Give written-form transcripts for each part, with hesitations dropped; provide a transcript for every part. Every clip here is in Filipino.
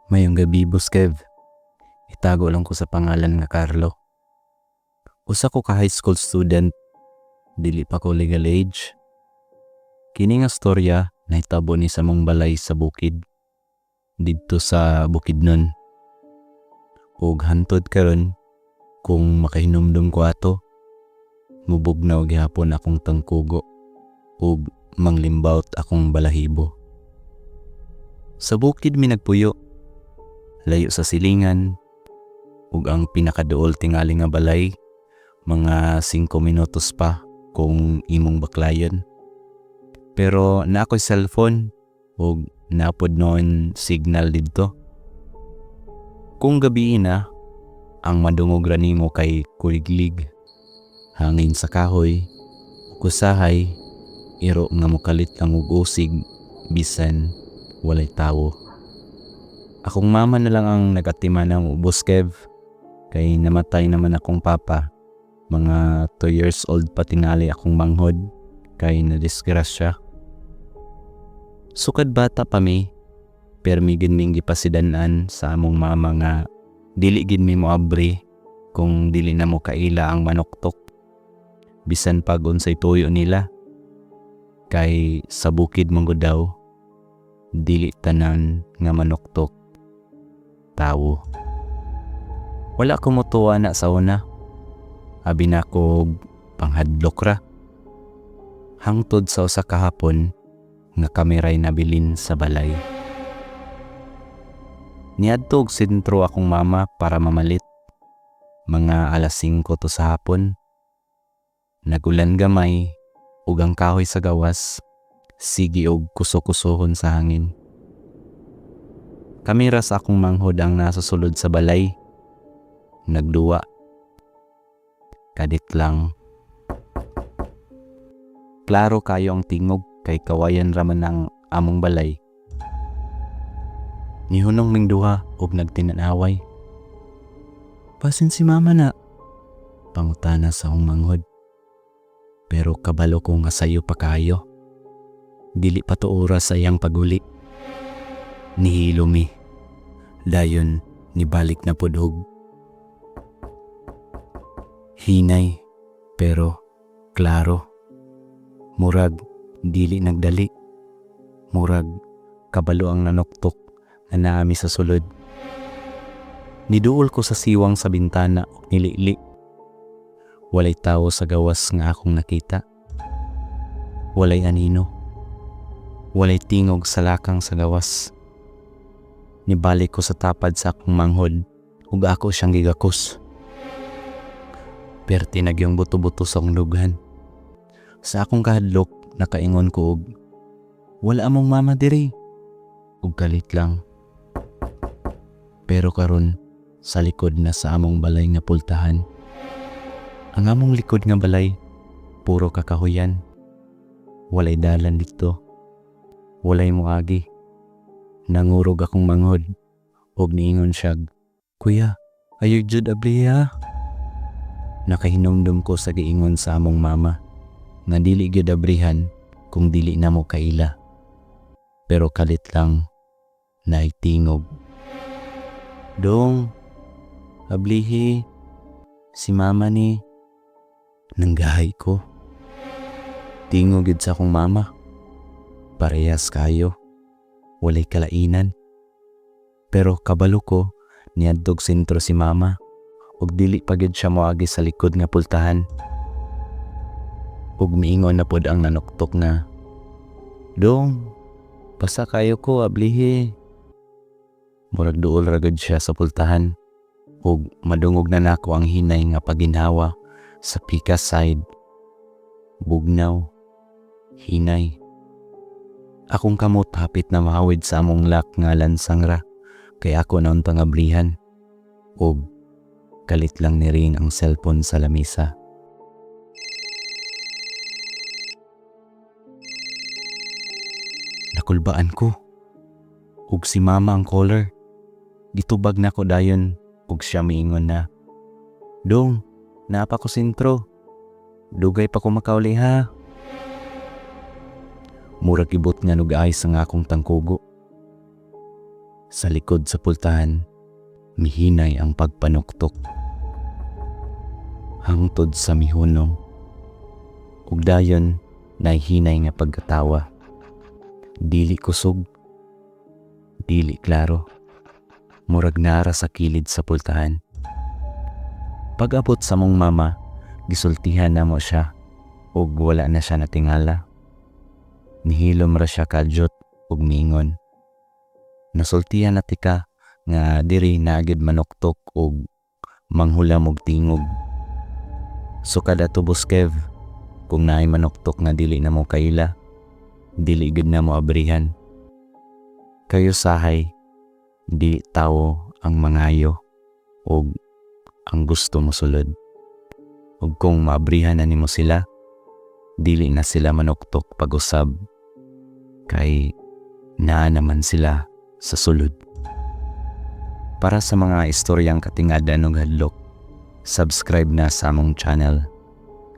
Mayong gabi, Boss Kev. Itago lang ko sa pangalan nga Carlo. Usa ko ka high school student, dili pa ko legal age. Kini nga storya nahitabo ni sa mong balay sa bukid. Didto sa Bukidnon. Ug hantod karon kung makahinumdum ko ato, mubugnaw gihapon akong tangkugo ug manglimbawt akong balahibo. Sa bukid mi nagpuyo, layo sa silingan, ug ang pinakaduol tingali nga balay, mga 5 minutos pa kung imong baklayon. Pero na ako'y cellphone ug napod noon signal didto. Kung gabi na, ang madungog ra nimo kay kuliglig, hangin sa kahoy, kusahay, iro nga mukalit ang ug-usig bisan walay tawo. Akong mama na lang ang nagatima ng Boss Kev, kay namatay naman akong papa. Mga 2 years old pa tingali akong manghod, kay nadisgrasya. Sukad bata pa mi, permi gid ming gipasidan-an sa among mama nga dili gid mi moabri kung dili na mo kaila ang manuktok. Bisan pag unsay tuyo nila, kay sa bukid mong daw, dili tanan nga manuktok tawo. Wala ko motuwa na sa una. Abi na ko panghadlok ra. Hangtod sa usa ka hapon nga kameray nabilin sa balay. Niadto og sentro akong mama para mamalit. Mga alas 5 to sa hapon. Nagulan gamay ug ang kahoy sa gawas sige og kuso-kusohon sa hangin. Kamera sa akong manghod ang nasa sulod sa balay. Nagduwa. Kadit lang. Klaro kayo ang tingog kay kawayan raman ang among balay. Nihunong ning duha ug nagtinanaway. Pasin si mama na, pangutana sa akong manghod. Pero kabalo ko nga sayo pa kayo. Dili pa to oras sa iyang paguli. Nihilo mi. Dayon nibalik na pudhog. Hinay pero klaro. Murag dili nagdali. Murag kabalo ang nanuktok na naami sa sulod. Niduol ko sa siwang sa bintana ug nilili. Walay tao sa gawas nga akong nakita. Walay anino. Walay tingog sa lakang sa gawas. Nibalik ko sa tapad sa akong manghod ug ako siyang gigakos. Perti nagyong buto-buto sa akong lughan. Sa akong kahadlok, nakaingon ko og, wala among mama diri. Ug galit lang. Pero karon sa likod na sa among balay nga pultahan. Ang among likod nga balay, puro kakahuyan. Walay dalan dito. Walay muagi. Nangurog akong manghod ug niingon siyag, "Kuya, ayo jud abli ha." Nakahinumdum ko sa giingon sa among mama nga dili gyud abrihan kung dili na mo kaila. Pero kalit lang naitingog. "Dong, ablihi, si mama ni." Nanggahay ko. Tingog gyud sa akong mama. Parehas kayo. Walay kalainan. Pero kabalo ko, niadtog sentro si mama ug dili pa gyud siya moagi sa likod nga pultahan. Ug miingon na pod ang nanuktok nga, "Dong, basa kayo ko ablihi." Murag duol ra gud siya sa pultahan ug madungog na nako ang hinay nga paginhawa sa pika side. Bugnaw, hinay. Akong kamot hapit na mahawid sa among lak nga lansang ra kay ako naon pangabrihan. Ug kalit lang ni ring ang cellphone sa lamisa. Nakulbaan ko. Ug si mama ang caller. Gitubag na ko dayon ug siya miingon na, "Dong, naapa ko sentro. Dugay pa ko makauli ha." Murag ibot nga nug-ay sa akong tangkugo. Sa likod sa pultahan, mihinay ang pagpanuktok. Hangtod sa mihunong, ug dayon nahihinay nga pagkatawa. Dili kusog, dili klaro, murag nara sa kilid sa pultahan. Pag-abot sa mong mama, gisultihan na mo siya ug wala na siya natingala. Nihilom ra siya kadyot ug mingon. Nasultihan na tika nga diri naagid manuktok ug manghulam og tingog. So kada tubos Kev, kung naay manuktok nga dili na mo kaila, dili gid na mo abrihan. Kayo sahay, di tawo ang mangayo ug ang gusto mo sulod. Ug kung maabrihan na nimo sila, dili na sila manuktok pag-usab. Kay naa naman sila sa sulod. Para sa mga istoryang katingadan ug hadlok, subscribe na sa among channel,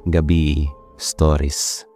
Gabi Stories.